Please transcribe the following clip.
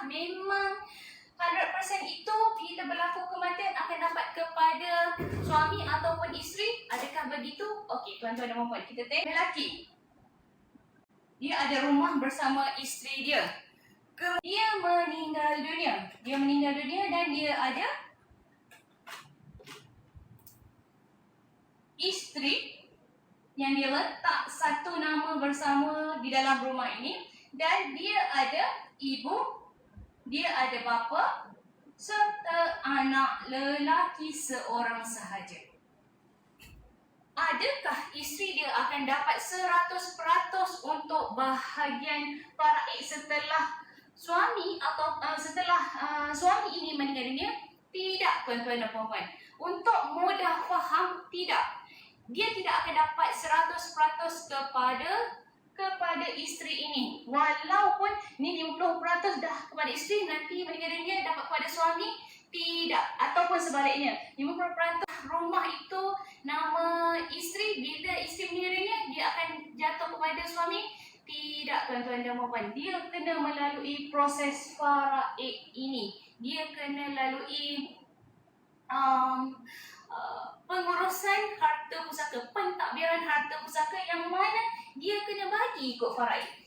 adakah memang 100% itu bila berlaku kematian akan dapat kepada suami ataupun isteri? Adakah begitu? Okey, tuan-tuan dan puan-puan, kita tengok lelaki. Dia ada rumah bersama isteri dia. Dia meninggal dunia. Dan dia ada isteri yang dia letak satu nama bersama di dalam rumah ini, dan dia ada ibu, dia ada bapa serta anak lelaki seorang sahaja. Adakah isteri dia akan dapat 100% untuk bahagian faraid setelah suami atau setelah suami ini meninggal dunia? Tidak, tuan-tuan dan puan-puan. Untuk mudah faham, tidak. Dia tidak akan dapat 100% kepada isteri ini. Walaupun ni 50% dah kepada isteri, nanti meninggal dunia dapat kepada suami, tidak. Ataupun sebaliknya, 50% rumah itu nama isteri, bila isteri meninggal dunia dia akan jatuh kepada suami. Tidak, tuan-tuan dan puan-puan. Dia kena melalui proses faraid ini. Dia kena lalui pengurusan harta pusaka, pentadbiran harta pusaka, yang mana dia kena bagi ikut faraid.